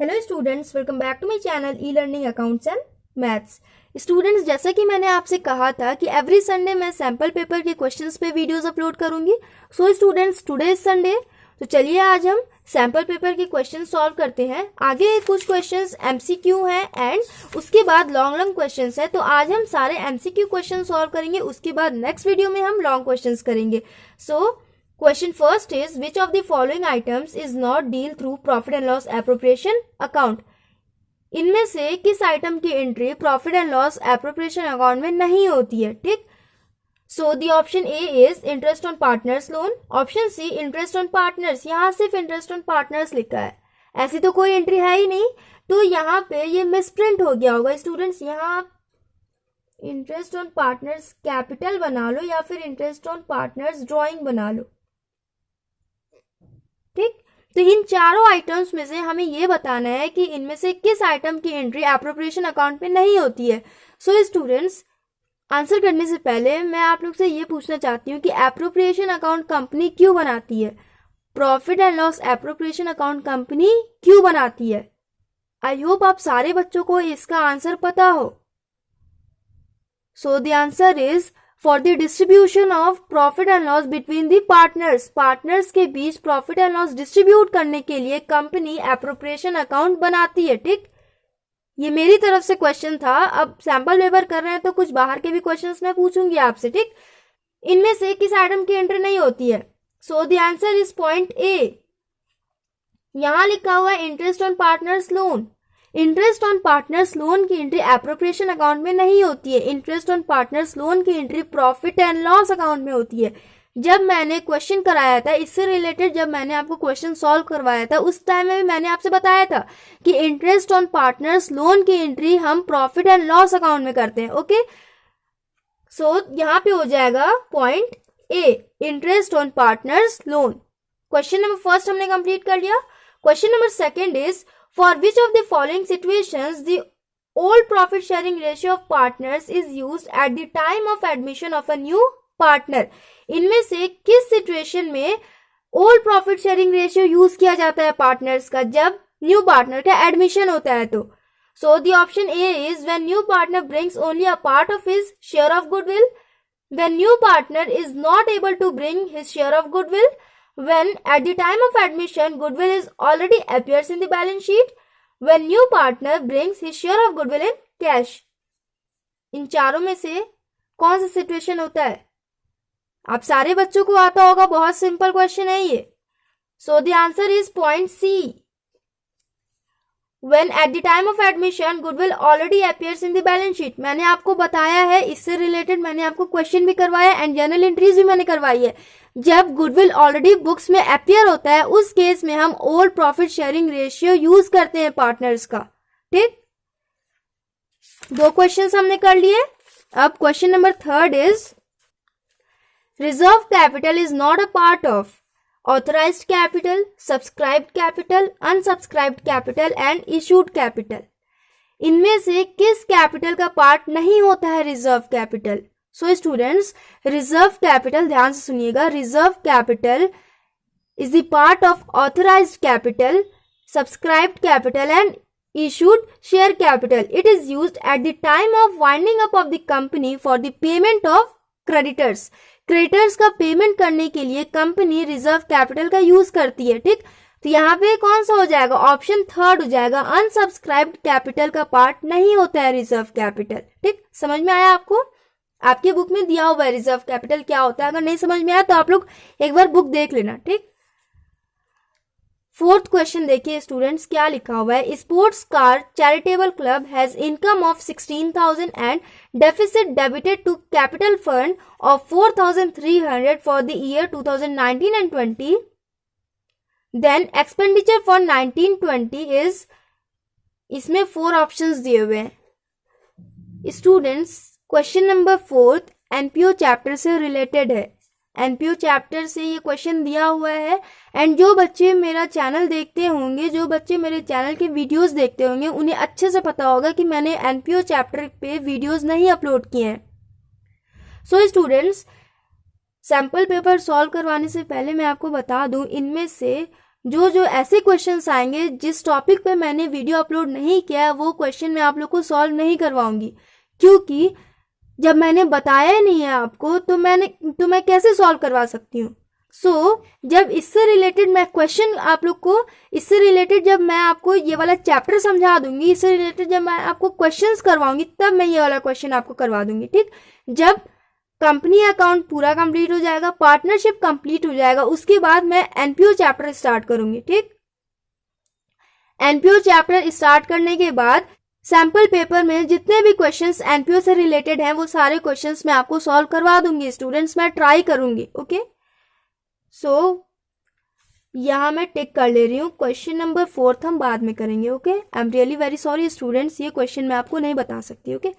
Hello students, welcome back to my channel E learning accounts and maths. Students, जैसा कि मैंने आपसे कहा था कि एवरी संडे मैं सैम्पल पेपर के क्वेश्चंस पे वीडियोस अपलोड करूंगी। So students, today is Sunday, तो चलिए आज हम सैम्पल पेपर के क्वेश्चन सॉल्व करते हैं। आगे कुछ क्वेश्चंस एमसीक्यू हैं एंड उसके बाद लॉन्ग लॉन्ग क्वेश्चंस है। तो आज हम सारे एमसीक्यू क्वेश्चन सॉल्व करेंगे, उसके बाद नेक्स्ट वीडियो में हम लॉन्ग क्वेश्चंस करेंगे। सो Question first is, which of the following items is not deal through profit and loss appropriation account? इनमें से किस आइटम की entry profit and loss appropriation account में नहीं होती है? ठीक। So the option A is interest on partners loan, option C interest on partners. यहाँ सिर्फ इंटरेस्ट ऑन पार्टनर्स लिखा है, ऐसी तो कोई एंट्री है ही नहीं, तो यहाँ पे ये मिसप्रिंट हो गया होगा। स्टूडेंट्स, यहाँ इंटरेस्ट ऑन पार्टनर्स कैपिटल बना लो या फिर इंटरेस्ट ऑन पार्टनर्स ड्रॉइंग बना लो। ठीक, तो इन चारों आइटम्स में से हमें ये बताना है कि इनमें से किस आइटम की एंट्री एप्रोप्रिएशन अकाउंट में नहीं होती है। सो स्टूडेंट्स, आंसर करने से पहले मैं आप लोग से ये पूछना चाहती हूँ कि एप्रोप्रिएशन अकाउंट कंपनी क्यों बनाती है? Profit and loss appropriation account company क्यों बनाती है? आई होप आप सारे बच्चों को इसका आंसर पता हो। सो the answer is for the distribution of profit and loss between the partners. Partners के बीच प्रॉफिट एंड लॉस डिस्ट्रीब्यूट करने के लिए कंपनी एप्रोप्रिएशन अकाउंट बनाती है। ठीक, ये मेरी तरफ से क्वेश्चन था। अब सैंपल पेपर कर रहे हैं तो कुछ बाहर के भी क्वेश्चंस मैं पूछूंगी आपसे। ठीक, इनमें से किस आइटम की एंट्री नहीं होती है? सो द आंसर इज पॉइंट ए। यहां लिखा हुआ है interest on partners loan. Interest on partners loan की एंट्री एप्रोप्रिएशन अकाउंट में नहीं होती है। इंटरेस्ट ऑन पार्टनर्स लोन की entry profit and loss account में होती है। जब मैंने क्वेश्चन कराया था इससे रिलेटेड, जब मैंने आपको क्वेश्चन सॉल्व करवाया था उस टाइम में मैंने आपसे बताया था कि इंटरेस्ट ऑन पार्टनर्स लोन की एंट्री हम प्रॉफिट एंड लॉस अकाउंट में करते हैं। ओके, सो यहाँ पे हो जाएगा point A, interest on partners loan. Question number first हमने कंप्लीट कर लिया। Question number second is, for which of the following situations the old profit sharing ratio of partners is used at the time of admission of a new partner? इनमें से किस situation में old profit sharing ratio use किया जाता है partners का जब new partner का एडमिशन होता है? तो so the option A is when new partner brings only a part of his share of goodwill, when new partner is not able to bring his share of goodwill, when at the time of admission goodwill is already appears in the balance sheet, when new partner brings his share of goodwill in cash। इन चारों में से कौन सा situation होता है? आप सारे बच्चों को आता होगा, बहुत सिंपल क्वेश्चन है ये। So the answer is point C, when at the time of admission goodwill already appears in the balance sheet। मैंने आपको बताया है, इससे रिलेटेड मैंने आपको क्वेश्चन भी करवाया एंड जर्नल एंट्रीज भी मैंने करवाई है। जब गुडविल ऑलरेडी बुक्स में अपियर होता है उस केस में हम old profit sharing ratio use करते हैं पार्टनर्स का। ठीक, दो क्वेश्चंस हमने कर लिए। अब question number third is, reserve capital is not a part of authorised capital, subscribed capital, unsubscribed capital and issued capital. इनमें से किस कैपिटल का पार्ट नहीं होता है reserve capital? So students, reserve capital ध्यान से सुनिएगा, reserve capital is the part of authorised capital, subscribed capital and issued share capital. It is used at the time of winding up of the company for the payment of creditors. Creditors का payment करने के लिए company reserve capital का use करती है। ठीक, तो यहाँ पे कौन सा हो जाएगा? ऑप्शन थर्ड हो जाएगा, अनसब्सक्राइब्ड कैपिटल का पार्ट नहीं होता है रिजर्व कैपिटल। ठीक, समझ में आया आपको? आपके बुक में दिया हुआ है रिजर्व कैपिटल क्या होता है। अगर नहीं समझ में आया तो आप लोग एक बार बुक देख लेना। ठीक, फोर्थ क्वेश्चन देखिए स्टूडेंट्स, क्या लिखा हुआ है? Sports car charitable club has income of 16,000 and deficit debited to capital fund of 4,300 for the year 2019 and 20। Then expenditure for 19-20 is, इसमें 4 ऑप्शंस दिए हुए हैं। Students, question number fourth NPO chapter से रिलेटेड है। एनपीओ चैप्टर से ये question दिया हुआ है एंड जो बच्चे मेरा चैनल देखते होंगे, जो बच्चे मेरे चैनल के वीडियोस देखते होंगे, उन्हें अच्छे से पता होगा कि मैंने एनपीओ चैप्टर पे वीडियोस नहीं अपलोड किए हैं। So students, sample paper solve करवाने से पहले मैं आपको बता दूं, इनमें से जो जो ऐसे क्वेश्चंस आएंगे जिस टॉपिक पे मैंने वीडियो अपलोड नहीं किया है वो क्वेश्चन मैं आप लोग को सॉल्व नहीं करवाऊंगी, क्योंकि जब मैंने बताया ही नहीं है आपको तो मैं कैसे सॉल्व करवा सकती हूँ। जब इससे रिलेटेड मैं क्वेश्चन आप लोग को, इससे रिलेटेड जब मैं आपको ये वाला चैप्टर समझा दूंगी, इससे रिलेटेड जब मैं आपको क्वेश्चंस करवाऊंगी, तब मैं ये वाला क्वेश्चन आपको करवा दूंगी। ठीक, जब कंपनी अकाउंट पूरा कंप्लीट हो जाएगा, पार्टनरशिप कंप्लीट हो जाएगा, उसके बाद मैं एनपीओ चैप्टर स्टार्ट करूंगी। ठीक, एनपीओ चैप्टर स्टार्ट करने के बाद सैंपल पेपर में जितने भी क्वेश्चंस एनपीओ से रिलेटेड हैं वो सारे क्वेश्चंस मैं आपको सॉल्व करवा दूंगी स्टूडेंट्स, मैं ट्राई करूंगी। ओके, यहाँ मैं टिक कर ले रही हूँ। क्वेश्चन नंबर 4 हम बाद में करेंगे। Okay, I am really very sorry students, ये क्वेश्चन मैं आपको नहीं बता सकती। Okay,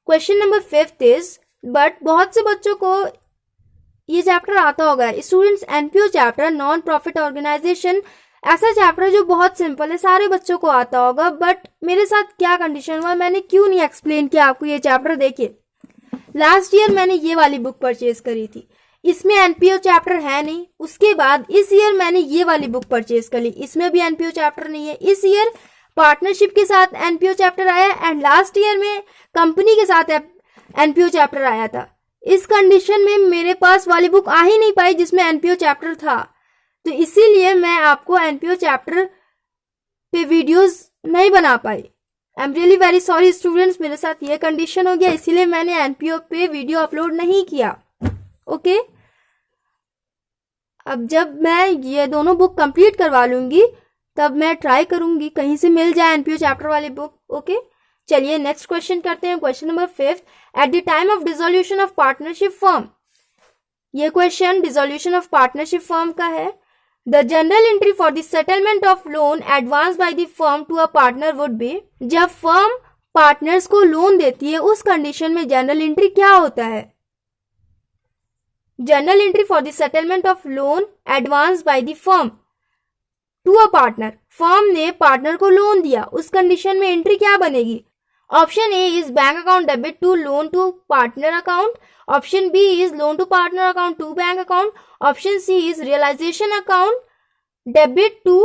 question number 5 is, but बहुत से बच्चों को ये चैप्टर आता होगा students, NPO chapter non profit organisation, ऐसा चैप्टर जो बहुत सिंपल है, सारे बच्चों को आता होगा, बट मेरे साथ क्या कंडीशन हुआ, मैंने क्यों नहीं एक्सप्लेन किया आपको ये चैप्टर। देखिए, लास्ट ईयर मैंने ये वाली बुक परचेज करी थी, इसमें एनपीओ चैप्टर है नहीं। उसके बाद इस ईयर मैंने ये वाली बुक परचेज कर ली, इसमें भी एनपीओ चैप्टर नहीं है। इस ईयर पार्टनरशिप के साथ एनपीओ चैप्टर आया एंड लास्ट ईयर में कंपनी के साथ एनपीओ चैप्टर आया था। इस कंडीशन में मेरे पास वाली बुक आ ही नहीं पाई जिसमें एनपीओ चैप्टर था, तो इसीलिए मैं आपको एनपीओ चैप्टर पे वीडियोस नहीं बना पाई। I am really very sorry students, मेरे साथ ये कंडीशन हो गया, इसीलिए मैंने एनपीओ पे वीडियो अपलोड नहीं किया। ओके, अब जब मैं ये दोनों बुक कंप्लीट करवा लूंगी तब मैं ट्राई करूंगी कहीं से मिल जाए एनपीओ चैप्टर वाली बुक। ओके, चलिए नेक्स्ट क्वेश्चन करते हैं। Question number 5, at the time of dissolution of partnership firm, ये question dissolution of partnership firm का है। The general entry for the settlement of loan advance by the firm to a partner would be, जब firm partners को loan देती है उस condition में general entry क्या होता है। General entry for the settlement of loan advance by the firm to a partner, firm ने पार्टनर को लोन दिया, उस कंडीशन में एंट्री क्या बनेगी। Option A is bank account debit to loan to partner account, option B is loan to partner account to bank account, option C is realisation account debit to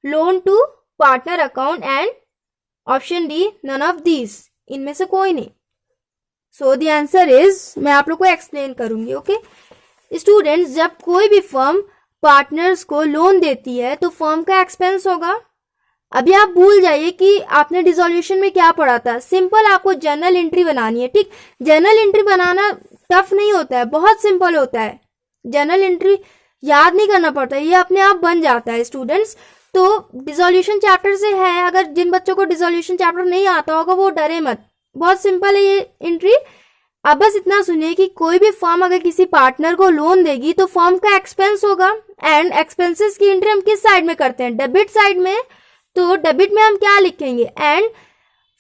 loan to partner account and option D none of these, इनमें से कोई नहीं। सो the answer is, मैं आप लोग को explain करूंगी। Okay students, जब कोई भी फर्म पार्टनर्स को लोन देती है तो फर्म का एक्सपेंस होगा। अभी आप भूल जाइए कि आपने डिसोल्यूशन में क्या पढ़ा था, सिंपल आपको जर्नल एंट्री बनानी है। ठीक, जर्नल एंट्री बनाना टफ नहीं होता है, बहुत सिंपल होता है। जर्नल एंट्री याद नहीं करना पड़ता, ये अपने आप बन जाता है स्टूडेंट्स। तो डिसोल्यूशन चैप्टर से है, अगर जिन बच्चों को डिसोल्यूशन चैप्टर नहीं आता होगा वो डरे मत, बहुत सिंपल है ये एंट्री। अब बस इतना सुनिए कि कोई भी फर्म अगर किसी पार्टनर को लोन देगी तो फर्म का एक्सपेंस होगा एंड एक्सपेंसेस की एंट्री हम किस साइड में करते हैं, डेबिट साइड में। तो डेबिट में हम क्या लिखेंगे, एंड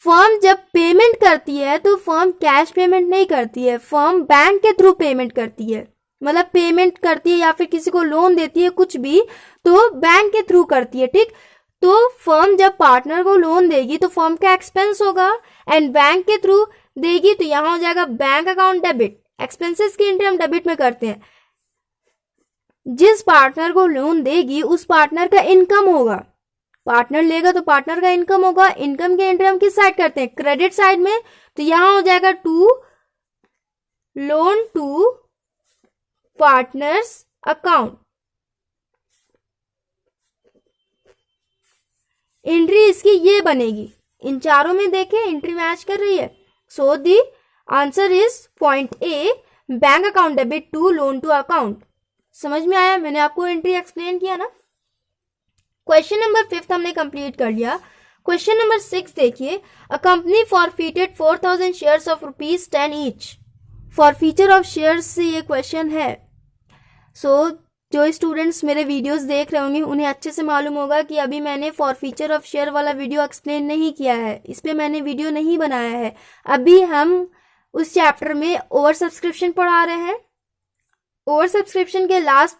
फर्म जब पेमेंट करती है तो फर्म कैश पेमेंट नहीं करती है, फर्म बैंक के थ्रू पेमेंट करती है, मतलब पेमेंट करती है या फिर किसी को लोन देती है कुछ भी तो बैंक के थ्रू करती है। ठीक, तो फर्म जब पार्टनर को लोन देगी तो फर्म का एक्सपेंस होगा एंड बैंक के थ्रू देगी तो यहां हो जाएगा बैंक अकाउंट डेबिट, एक्सपेंसेस की एंट्री हम डेबिट में करते हैं। जिस पार्टनर को लोन देगी उस पार्टनर का इनकम होगा, पार्टनर लेगा तो पार्टनर का इनकम होगा, इनकम की एंट्री हम किस साइड करते हैं, क्रेडिट साइड में। तो यहां हो जाएगा to loan to partners account, entry इसकी ये बनेगी। इन चारों में देखें एंट्री मैच कर रही है। So the answer is point A, bank account debit to loan to account. समझ में आया, मैंने आपको एंट्री एक्सप्लेन किया ना। क्वेश्चन नंबर 5 हमने कंप्लीट कर लिया। क्वेश्चन नंबर 6 देखिए, a company forfeited 4000 shares of ₹10 each. Forfeiture of shares से ये क्वेश्चन है। सो जो स्टूडेंट्स मेरे वीडियोस देख रहे होंगे उन्हें अच्छे से मालूम होगा कि अभी मैंने फॉरफीचर ऑफ शेयर वाला वीडियो एक्सप्लेन नहीं किया है, इस पे मैंने वीडियो नहीं बनाया है। अभी हम उस चैप्टर में ओवर सब्सक्रिप्शन पढ़ा रहे हैं। ओवर सब्सक्रिप्शन के लास्ट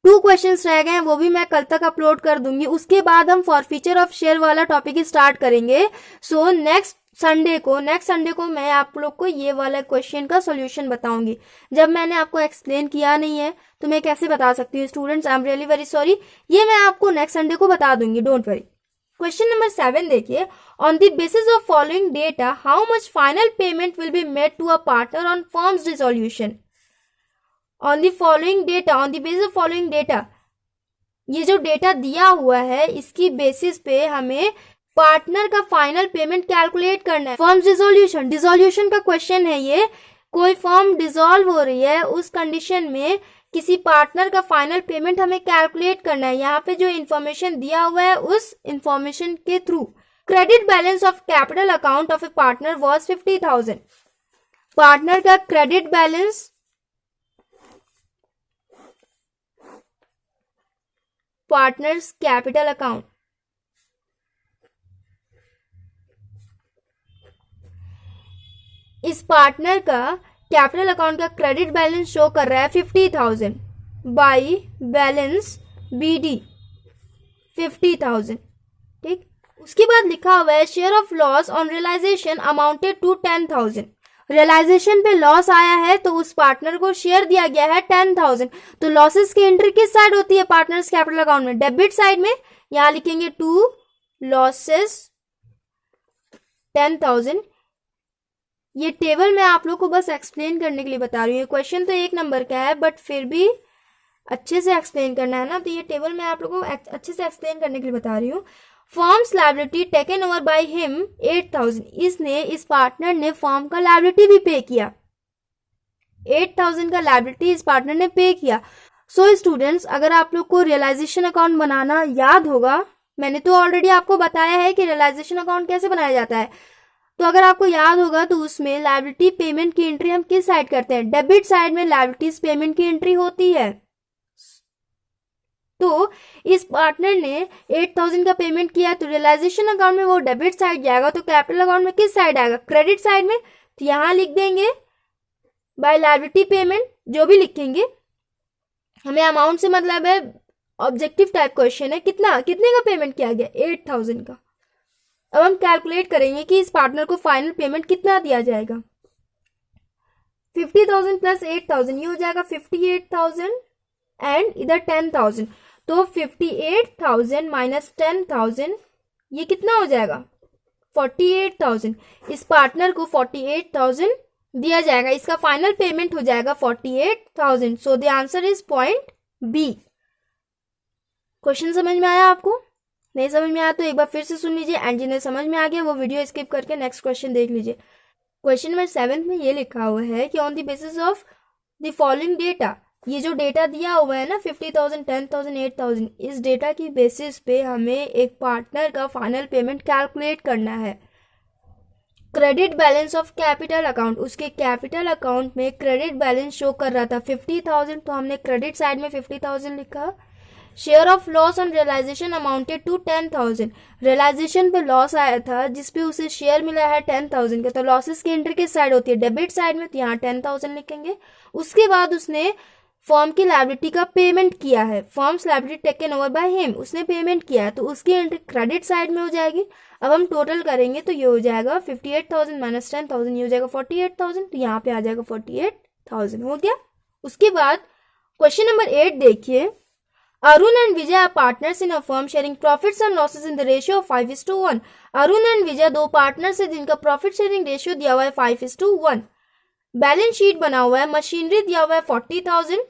2 क्वेश्चंस रह गए हैं, वो भी मैं कल तक अपलोड कर दूंगी। उसके बाद हम फॉरफीचर ऑफ शेयर वाला टॉपिक स्टार्ट करेंगे। सो नेक्स्ट नेक्स्ट संडे को मैं आप लोग को ये वाला क्वेश्चन का सॉल्यूशन बताऊंगी। जब मैंने आपको एक्सप्लेन किया नहीं है तो मैं कैसे बता सकती हूँ students, I am really very sorry. ये मैं आपको नेक्स्ट संडे को बता दूंगी, डोंट वरी। क्वेश्चन नंबर 7 देखिए, on the basis of following data how much final payment will be made to a partner on firm's dissolution. On the following data, on the basis of following data, ये जो data दिया हुआ है इसकी basis पे हमें partner का final payment calculate करना है। फर्म डिसोल्यूशन का क्वेश्चन है ये। कोई फर्म डिसॉल्व हो रही है, उस कंडीशन में किसी पार्टनर का फाइनल पेमेंट हमें कैलकुलेट करना है। यहाँ पे जो इंफॉर्मेशन दिया हुआ है उस इंफॉर्मेशन के through credit balance of capital account of a partner was 50,000। Partner का credit balance, partners capital account, इस पार्टनर का कैपिटल अकाउंट का क्रेडिट बैलेंस शो कर रहा है 50,000 बाई बैलेंस BD 50,000। ठीक, उसके बाद लिखा हुआ है share of loss on realisation amounted to 10,000। Realisation पे लॉस आया है तो उस पार्टनर को शेयर दिया गया है 10,000। तो लॉसेस की एंट्री किस साइड होती है पार्टनर्स कैपिटल अकाउंट में? डेबिट साइड में। यहां लिखेंगे टू लॉसेस 10,000। ये टेबल मैं आप लोग को बस एक्सप्लेन करने के लिए बता रही हूँ। क्वेश्चन तो 1 नंबर का है बट फिर भी अच्छे से एक्सप्लेन करना है ना, तो ये टेबल मैं आप लोगों को अच्छे से एक्सप्लेन करने के लिए बता रही हूँ। Forms liability taken over by him 8,000। इसने, इस पार्टनर ने फॉर्म का लायबिलिटी भी पे किया। 8,000 का लायबिलिटी इस पार्टनर ने पे किया। सो स्टूडेंट्स, अगर आप लोग को रियलाइजेशन अकाउंट बनाना याद होगा, मैंने तो ऑलरेडी आपको बताया है कि रियलाइजेशन अकाउंट कैसे बनाया जाता है। तो अगर आपको याद होगा तो उसमें लायबिलिटी पेमेंट की एंट्री हम किस साइड करते हैं? डेबिट साइड में लायबिलिटीज पेमेंट की एंट्री होती है। तो इस पार्टनर ने 8,000 का पेमेंट किया तो रियलाइजेशन अकाउंट में वो डेबिट साइड जाएगा, तो कैपिटल अकाउंट में किस साइड आएगा? क्रेडिट साइड में। तो यहां लिख देंगे बाय लायबिलिटी पेमेंट, जो भी लिखेंगे। हमें अमाउंट से मतलब है, ऑब्जेक्टिव टाइप क्वेश्चन है, कितने का पेमेंट किया गया? 8,000 का। अब हम कैलकुलेट करेंगे कि इस पार्टनर को फाइनल पेमेंट कितना दिया जाएगा। 50,000 प्लस 8,000 ये हो जाएगा 58,000 एंड इधर 10,000। तो 58,000 माइनस 10,000 ये कितना हो जाएगा? 48,000। इस पार्टनर को 48,000 दिया जाएगा। इसका फाइनल पेमेंट हो जाएगा 48,000। So the answer is point B. Question समझ में आया आपको? नहीं समझ में आया तो एक बार फिर से सुन लीजिए, एंड जिन्हें समझ में आ गया वो वीडियो स्किप करके नेक्स्ट क्वेश्चन देख लीजिए। क्वेश्चन नंबर 7 में ये लिखा हुआ है कि on the basis of the following data, ये जो डेटा दिया हुआ है ना 50,000, 10,000, 8,000, इस डेटा की बेसिस पे हमें एक पार्टनर का फाइनल पेमेंट कैलकुलेट करना है। Credit balance of capital account, उसके कैपिटल अकाउंट में क्रेडिट बैलेंस शो कर रहा था 50,000, तो हमने क्रेडिट साइड में 50,000 लिखा। Share of loss on realisation amounted to 10,000। Realisation पे लॉस आया था जिसपे उसे शेयर मिला है 10,000 का, तो लॉसेस की एंट्री किस साइड होती है? डेबिट साइड में। तो यहाँ 10,000 लिखेंगे। उसके बाद उसने फॉर्म की लायबिलिटी का पेमेंट किया है। Forms liability taken over by him, उसने पेमेंट किया है, तो उसकी एंट्री क्रेडिट साइड में हो जाएगी। अब हम टोटल करेंगे तो ये हो जाएगा 58,000 माइनस 10,000, ये हो जाएगा 48,000। तो यहाँ पे आ जाएगा 48,000 हो गया। उसके बाद क्वेश्चन नंबर 8 देखिए, Arun and Vijay are partners in a firm sharing profits and losses in the ratio of 5:1. Arun and Vijay दो पार्टनर्स है जिनका प्रॉफिट शेयरिंग रेशियो दिया हुआ है 5:1। बैलेंस शीट बना हुआ है, मशीनरी दिया हुआ है 40,000।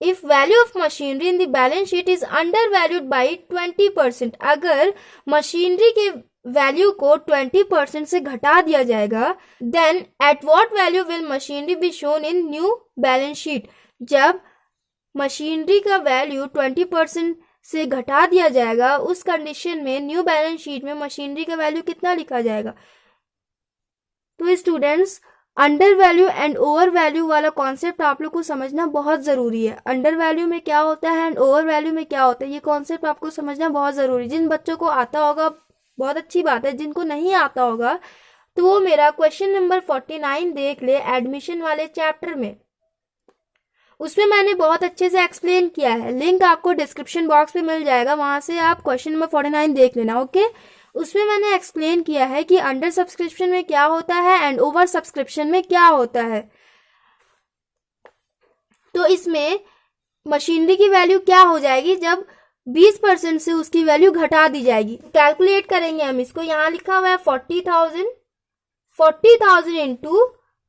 If value of machinery in the balance sheet is under valued by 20%, अगर मशीनरी के वैल्यू को 20% से घटा दिया जाएगा, then at what value will machinery be shown in new balance sheet. जब मशीनरी का वैल्यू 20% से घटा दिया जाएगा, उस कंडीशन में न्यू बैलेंस शीट में मशीनरी का वैल्यू कितना लिखा जाएगा? तो students, under value and over value वाला कॉन्सेप्ट आप लोग को समझना बहुत जरूरी है। अंडर वैल्यू में क्या होता है एंड ओवर वैल्यू में क्या होता है, ये कॉन्सेप्ट आपको समझना बहुत जरूरी है। जिन बच्चों को आता होगा बहुत अच्छी बात है, जिनको नहीं आता होगा तो वो मेरा क्वेश्चन नंबर 49 देख ले एडमिशन वाले चैप्टर में, उसमें मैंने बहुत अच्छे से एक्सप्लेन किया है। लिंक आपको डिस्क्रिप्शन बॉक्स में मिल जाएगा, वहां से आप क्वेश्चन नंबर 49 देख लेना। ओके, उसमें मैंने एक्सप्लेन किया है कि अंडर सब्सक्रिप्शन में क्या होता है एंड ओवर सब्सक्रिप्शन में क्या होता है। तो इसमें मशीनरी की वैल्यू क्या हो जाएगी जब 20% से उसकी वैल्यू घटा दी जाएगी। कैलकुलेट करेंगे हम इसको, यहाँ लिखा हुआ है 40,000 इंटू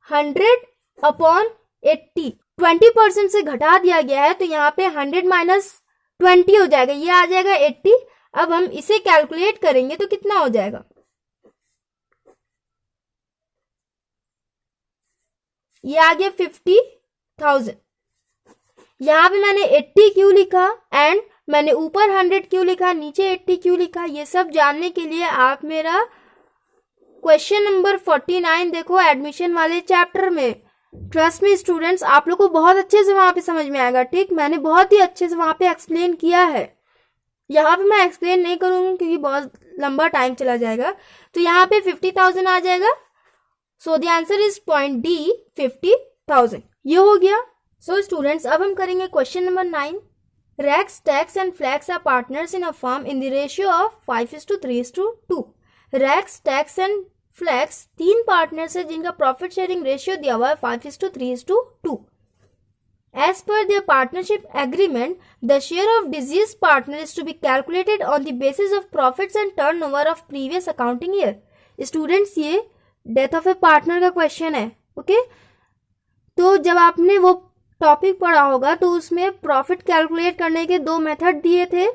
100/80, 20% से घटा दिया गया है तो यहाँ पे 100 माइनस 20 हो जाएगा, ये आ जाएगा 80। अब हम इसे कैलकुलेट करेंगे तो कितना हो जाएगा, ये आ गया 50,000। यहाँ पे मैंने 80 क्यों लिखा एंड मैंने ऊपर 100 क्यों लिखा, नीचे 80 क्यों लिखा, ये सब जानने के लिए आप मेरा क्वेश्चन नंबर 49 देखो एडमिशन वाले चैप्टर में। ट्रस्ट मी स्टूडेंट्स, आप लोग को बहुत अच्छे से वहां पे समझ में आएगा। ठीक, मैंने बहुत ही अच्छे से वहां पे एक्सप्लेन किया है, यहाँ पे मैं एक्सप्लेन नहीं करूंगी क्योंकि बहुत लंबा टाइम चला जाएगा। तो यहाँ पे 50,000 आ जाएगा, so the answer is point D 50,000। ये हो गया। सो स्टूडेंट्स, अब हम करेंगे question number 9। Rex, Tex and Flex are partners in a firm in the ratio of 5:3:2. Rex, Tex and Flex 3 partners है जिनका प्रॉफिट शेयरिंग रेशियो दिया हुआ है 5:3:2. As per their partnership agreement, the share of deceased partner is to be calculated on the basis of profits and turnover of previous accounting year. Students, ये death of a partner का question है। Okay, तो जब आपने वो topic पढ़ा होगा तो उसमें प्रॉफिट कैलकुलेट करने के 2 मेथड दिए थे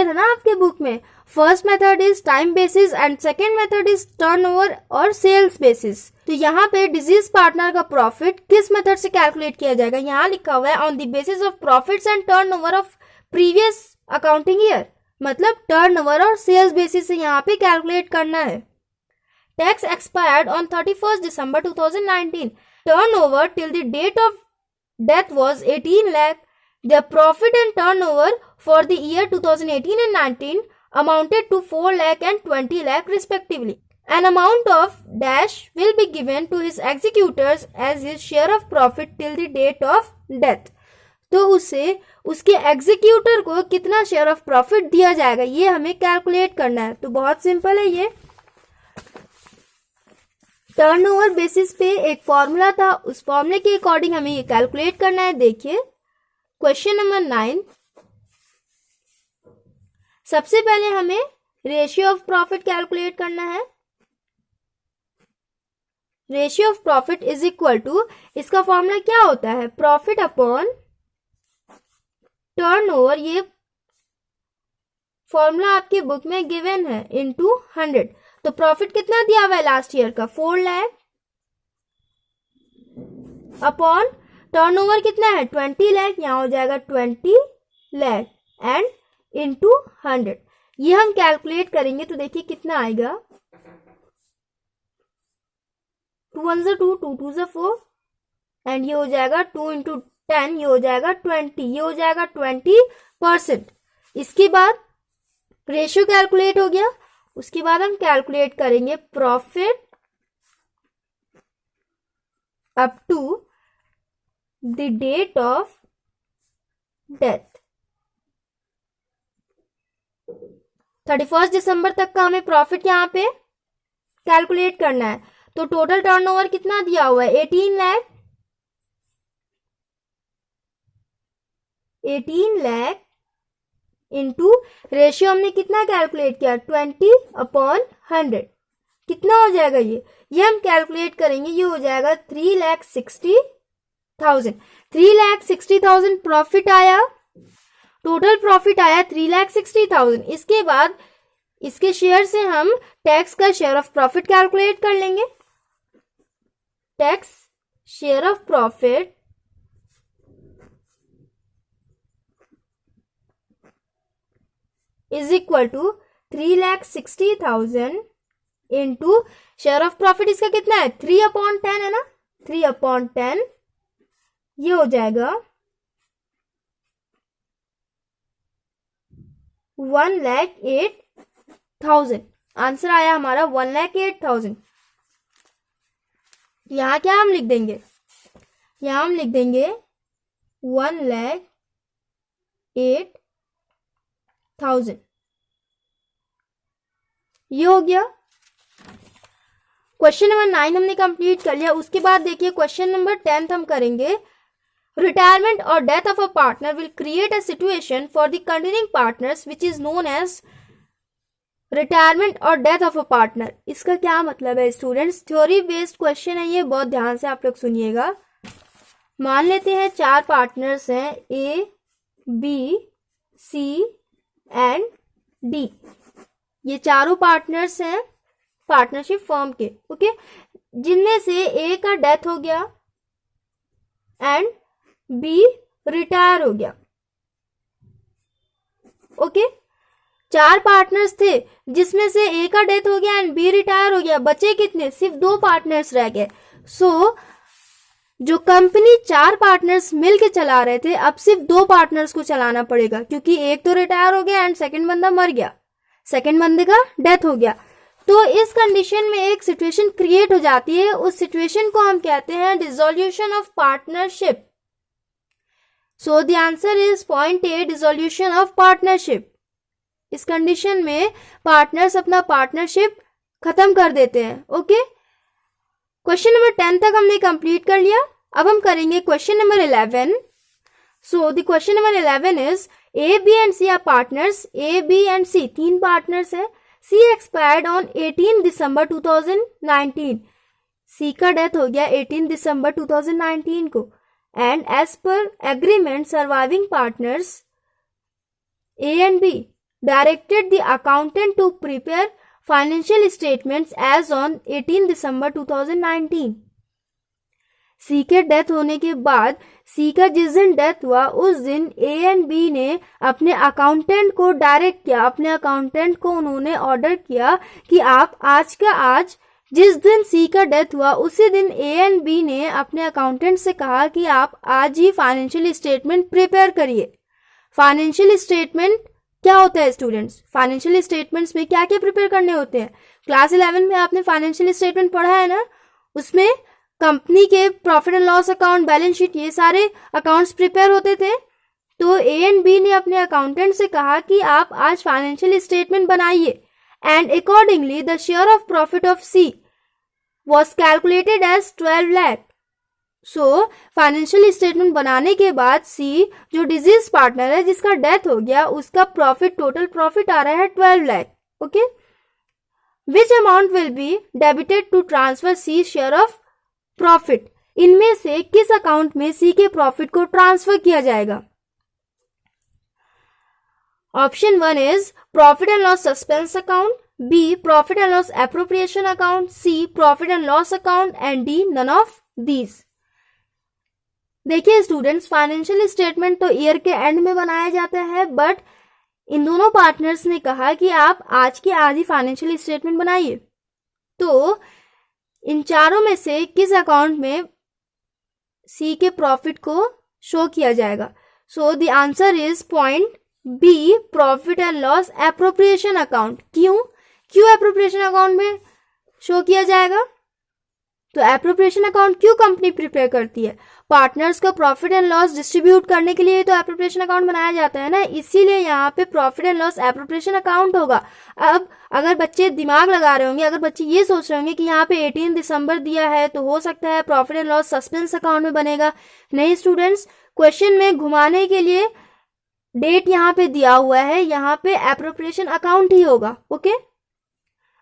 ना आपके बुक में। First method is time basis and second method is turnover और सेल्स बेसिस। तो यहाँ पे डिजीज पार्टनर का प्रॉफिट किस मेथड से कैलकुलेट किया जाएगा, यहाँ लिखा हुआ है on the basis of profits and turnover of previous accounting year, मतलब टर्नओवर और सेल्स बेसिस से यहाँ पे कैलकुलेट करना है। X expired on 31 December 2019, turnover till the date of death was 18 lakh. Their profit and turnover for the year 2018 and 19 amounted to 4 lakh and 20 lakh respectively. An amount of dash will be given to his executors as his share of profit till the date of death. तो उसे उसके executor को कितना share of profit दिया जाएगा ये हमें calculate करना है। तो बहुत सिंपल है, ये टर्नओवर बेसिस पे एक फॉर्मूला था, उस फॉर्मूले के अकॉर्डिंग हमें ये कैलकुलेट करना है। देखिए क्वेश्चन नंबर 9, सबसे पहले हमें रेशियो ऑफ प्रॉफिट कैलकुलेट करना है। Ratio of profit is equal to, इसका फॉर्मूला क्या होता है, प्रॉफिट अपॉन टर्नओवर, ये फॉर्मूला आपके बुक में गिवन है, इनटू 100। तो प्रॉफिट कितना दिया हुआ है लास्ट ईयर का, 4 लाख, अपॉन टर्नओवर कितना है 20 लाख, यहाँ हो जाएगा 20 लाख एंड इनटू 100। ये हम कैलकुलेट करेंगे तो देखिए कितना आएगा, 2 1 2, 2 2 4 एंड ये हो जाएगा 2 इंटू 10, ये हो जाएगा 20, ये हो जाएगा 20%। इसके बाद रेशियो कैलकुलेट हो गया, उसके बाद हम कैलकुलेट करेंगे profit up to the date of death. 31 दिसंबर तक का हमें प्रॉफिट यहाँ पे कैलकुलेट करना है। तो टोटल टर्नओवर कितना दिया हुआ है, 18 लाख, 18 लाख इंटू रेशियो हमने कितना कैलकुलेट किया, 20/100, कितना हो जाएगा ये हम कैलकुलेट करेंगे, ये हो जाएगा 3,60,000। 3,60,000 प्रॉफिट आया, टोटल प्रॉफिट आया 3,60,000। इसके बाद इसके शेयर से हम टैक्स का शेयर ऑफ प्रॉफिट कैलकुलेट कर लेंगे। X share of profit is equal to 3,60,000 into share of profit, इसका कितना है 3/10 है ना, 3/10, ये हो जाएगा 1,08,000। आंसर आया हमारा 1,08,000। यहाँ क्या हम लिख देंगे, यहाँ हम लिख देंगे 1,08,000। ये हो गया। क्वेश्चन नंबर 9 हमने कंप्लीट कर लिया। उसके बाद देखिए क्वेश्चन नंबर 10 हम करेंगे। रिटायरमेंट और death of a partner will create a situation for the continuing partners which is known as retirement और डेथ ऑफ अ पार्टनर। इसका क्या मतलब है स्टूडेंट्स? थ्योरी बेस्ड क्वेश्चन है ये, बहुत ध्यान से आप लोग सुनिएगा। मान लेते हैं 4 पार्टनर्स हैं ए, बी, सी एंड डी। ये चारों पार्टनर्स हैं पार्टनरशिप फर्म के, ओके, जिनमें से ए का डेथ हो गया एंड बी रिटायर हो गया, ओके। 4 पार्टनर्स थे जिसमें से ए का डेथ हो गया एंड बी रिटायर हो गया, बचे कितने? सिर्फ 2 पार्टनर्स रह गए। सो जो कंपनी 4 पार्टनर्स मिलके चला रहे थे, अब सिर्फ 2 पार्टनर्स को चलाना पड़ेगा, क्योंकि एक तो रिटायर हो गया एंड सेकंड बंदा मर गया, सेकंड बंदे का डेथ हो गया। तो इस कंडीशन में एक सिचुएशन क्रिएट हो जाती है, उस सिचुएशन को हम कहते हैं dissolution of partnership. So the answer is point A, dissolution of partnership. इस कंडीशन में पार्टनर्स अपना पार्टनरशिप खत्म कर देते हैं, ओके। क्वेश्चन नंबर 10 तक हमने कंप्लीट कर लिया। अब हम करेंगे question number 11। So the question number 11 is A, B and C are partners. A, B and C 3 partners है। सी एक्सपायर्ड ऑन 18 दिसंबर 2019। सी का डेथ हो गया 18 दिसंबर 2019 को and as per agreement surviving partners A and B directed the accountant to prepare financial statements as on 18 दिसंबर 2019। C के death होने के बाद सी का जिस दिन डेथ हुआ उस दिन ए एंड बी ने अपने अकाउंटेंट को डायरेक्ट किया, अपने अकाउंटेंट को उन्होंने ऑर्डर किया कि आप आज का आज, जिस दिन सी का डेथ हुआ उसी दिन ए एंड बी ने अपने अकाउंटेंट से कहा कि आप आज ही फाइनेंशियल स्टेटमेंट प्रिपेयर करिए। फाइनेंशियल स्टेटमेंट क्या होता है स्टूडेंट्स? फाइनेंशियल स्टेटमेंट्स में क्या क्या प्रिपेयर करने होते हैं? क्लास 11 में आपने फाइनेंशियल स्टेटमेंट पढ़ा है ना, उसमें कंपनी के profit and loss account, balance sheet, ये सारे अकाउंट्स प्रिपेयर होते थे। तो ए एंड बी ने अपने अकाउंटेंट से कहा कि आप आज फाइनेंशियल स्टेटमेंट बनाइए and accordingly the share of profit of C was calculated as 12 lakh. So financial statement बनाने के बाद सी जो डिजीज पार्टनर है जिसका डेथ हो गया, उसका प्रॉफिट, टोटल प्रॉफिट आ रहा है 12 lakh, okay. Which amount will be debited to transfer C share of profit? इनमें से किस अकाउंट में सी के प्रॉफिट को ट्रांसफर किया जाएगा? Option 1 is profit and loss suspense account, B profit and loss appropriation account, C profit and loss account and D none of these. देखिए students, financial statement तो ईयर के एंड में बनाया जाता है, बट इन दोनों पार्टनर्स ने कहा कि आप आज के आज ही फाइनेंशियल स्टेटमेंट बनाइए। तो इन चारों में से किस अकाउंट में सी के प्रॉफिट को शो किया जाएगा? So the answer is point B, profit and loss appropriation account. क्यों एप्रोप्रिएशन अकाउंट में शो किया जाएगा? तो एप्रोप्रिएशन अकाउंट क्यों कंपनी प्रिपेयर करती है? पार्टनर्स को प्रॉफिट एंड लॉस डिस्ट्रीब्यूट करने के लिए तो एप्रोप्रिएशन अकाउंट बनाया जाता है ना, इसीलिए यहाँ पे profit and loss appropriation account होगा। अब अगर बच्चे दिमाग लगा रहे होंगे, अगर बच्चे ये सोच रहे होंगे कि यहाँ पे 18 दिसंबर दिया है तो हो सकता है profit and loss suspense account में बनेगा, नहीं स्टूडेंट्स, क्वेश्चन में घुमाने के लिए डेट यहाँ पे दिया हुआ है, यहाँ पे एप्रोप्रिएशन अकाउंट ही होगा, ओके।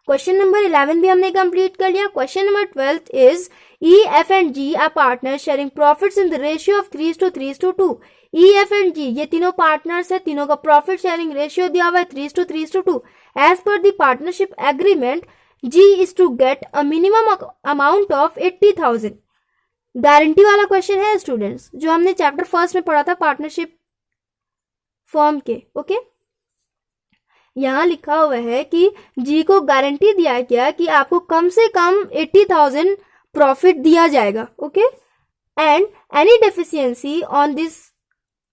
क्वेश्चन नंबर 11 भी हमने कंप्लीट कर लिया। Question number 12 is E, F and G are partner sharing profits in the ratio of 3:3:2। E, F and G ये तीनों पार्टनर्स है, तीनों का प्रॉफिट शेयरिंग रेशियो दिया हुआ है 3:3:2। As per the partnership agreement G is to get a minimum amount of 80,000। Guarantee वाला question है स्टूडेंट्स, जो हमने चैप्टर फर्स्ट में पढ़ा था पार्टनरशिप फर्म के, ओके। यहाँ लिखा हुआ है कि जी को गारंटी दिया गया कि आपको कम से कम 80,000 प्रॉफिट दिया जाएगा, okay. And any deficiency on this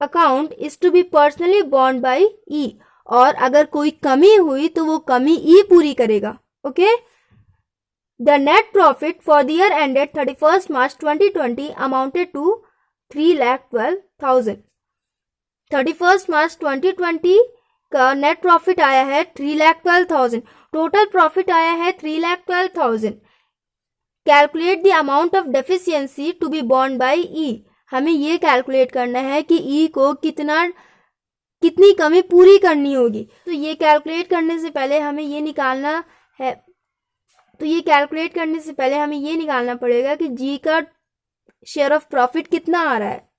account is to be personally borne by E, और अगर कोई कमी हुई तो वो कमी ई पूरी करेगा, okay. The net profit for the year ended 31 March 2020 amounted to 3,12,000। 31 मार्च 2020 का नेट प्रॉफिट आया है 3,12,000, टोटल प्रॉफिट आया है 3,12,000। Calculate the amount of deficiency to be borne by E. हमें ये कैलकुलेट करना है कि ई को कितनी कमी पूरी करनी होगी। तो ये कैलकुलेट करने से पहले हमें ये निकालना पड़ेगा कि जी का शेयर ऑफ प्रॉफिट कितना आ रहा है।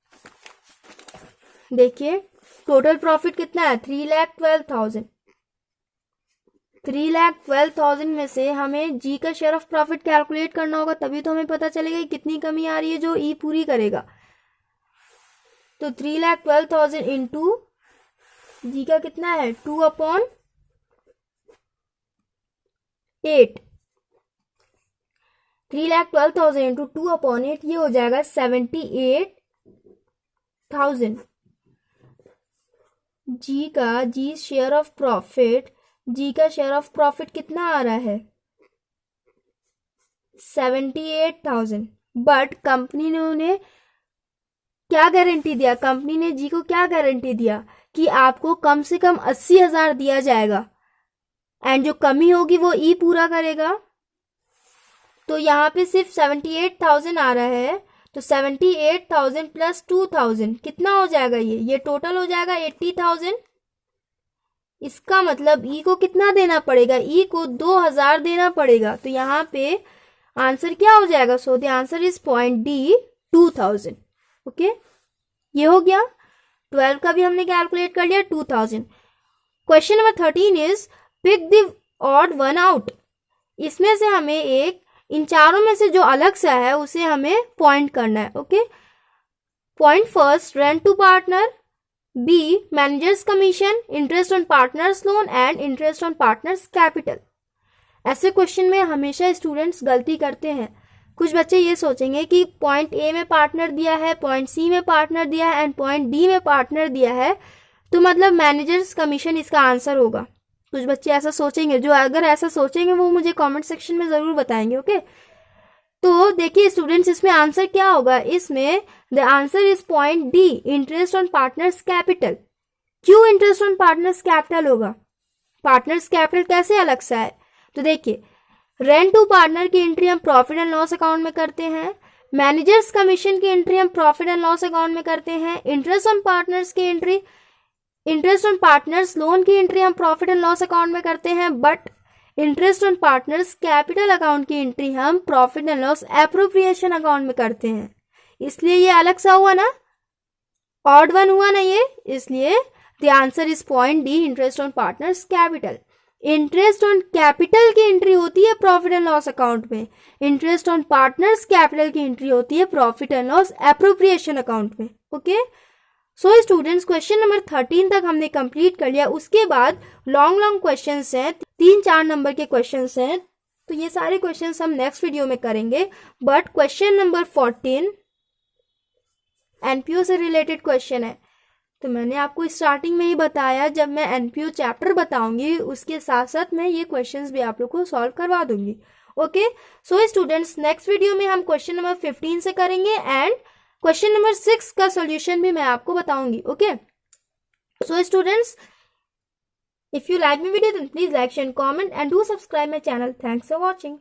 देखिए टोटल प्रॉफिट कितना है 3,12,000। 3,12,000 में से हमें जी का शेयर ऑफ प्रॉफिट कैलकुलेट करना होगा, तभी तो हमें पता चलेगा कि कितनी कमी आ रही है जो ई पूरी करेगा। तो 3,12,000 इंटू जी का कितना है 2/8। 3,12,000 इंटू 2/8 ये हो जाएगा 78,000। जी शेयर ऑफ प्रॉफिट कितना आ रहा है 78,000। बट कंपनी ने उन्हें क्या गारंटी दिया, कंपनी ने जी को क्या गारंटी दिया कि आपको कम से कम 80,000 दिया जाएगा एंड जो कमी होगी वो ई पूरा करेगा। तो यहाँ पे सिर्फ 78,000 आ रहा है, तो 78,000 प्लस 2,000 कितना हो जाएगा, ये टोटल हो जाएगा 80,000। इसका मतलब ई को कितना देना पड़ेगा, ई को 2,000 देना पड़ेगा। तो यहाँ पे आंसर क्या हो जाएगा, so the answer is point D 2,000। Okay, ये हो गया। 12 का भी हमने कैलकुलेट कर लिया 2,000। Question number 13 is pick the odd one out. इसमें से हमें इन चारों में से जो अलग सा है उसे हमें पॉइंट करना है। Okay, point first rent to partner, B manager's commission, interest on partners loan and interest on partners capital. ऐसे क्वेश्चन में हमेशा स्टूडेंट्स गलती करते हैं। कुछ बच्चे ये सोचेंगे कि पॉइंट ए में पार्टनर दिया है, पॉइंट सी में पार्टनर दिया है एंड पॉइंट डी में पार्टनर दिया है, तो मतलब मैनेजर्स कमीशन इसका आंसर होगा। कुछ बच्चे ऐसा सोचेंगे, जो अगर ऐसा सोचेंगे वो मुझे कमेंट सेक्शन में जरूर बताएंगे। ओके, तो देखिए स्टूडेंट्स इसमें आंसर क्या होगा, इसमें the answer is point D interest on partners capital. क्यों इंटरेस्ट ऑन पार्टनर्स कैपिटल होगा, पार्टनर्स कैपिटल कैसे अलग सा है, तो देखिए रेंट टू पार्टनर की एंट्री हम प्रॉफिट एंड लॉस अकाउंट में करते हैं, मैनेजर्स कमीशन की एंट्री हम प्रॉफिट एंड लॉस अकाउंट में करते हैं, इंटरेस्ट ऑन पार्टनर्स की entry, interest on partners loan की एंट्री हम प्रॉफिट एंड लॉस अकाउंट में करते हैं, but interest on partners capital account की एंट्री हम profit and loss appropriation account में करते हैं। इसलिए ये अलग सा हुआ ना, ऑड वन हुआ ना ये, इसलिए the answer is point D interest on partners capital. Interest on capital की एंट्री होती है प्रॉफिट एंड लॉस अकाउंट में, इंटरेस्ट ऑन पार्टनर्स कैपिटल की एंट्री होती है profit and loss appropriation account में। Okay, so students question number 13 तक हमने कंप्लीट कर लिया। उसके बाद लॉन्ग क्वेश्चंस हैं, 3-4 नंबर के क्वेश्चंस हैं, तो ये सारे क्वेश्चंस हम नेक्स्ट वीडियो में करेंगे। बट क्वेश्चन नंबर 14 एनपीओ से रिलेटेड क्वेश्चन है, तो मैंने आपको स्टार्टिंग में ही बताया, जब मैं एनपीओ चैप्टर बताऊंगी उसके साथ साथ मैं ये क्वेश्चंस भी आप लोग को सॉल्व करवा दूंगी। Okay, so students next video में हम क्वेश्चन नंबर 15 से करेंगे एंड क्वेश्चन नंबर 6 का सॉल्यूशन भी मैं आपको बताऊंगी। Okay, so students if you like my video then please like, share and comment and do subscribe my channel. Thanks for watching.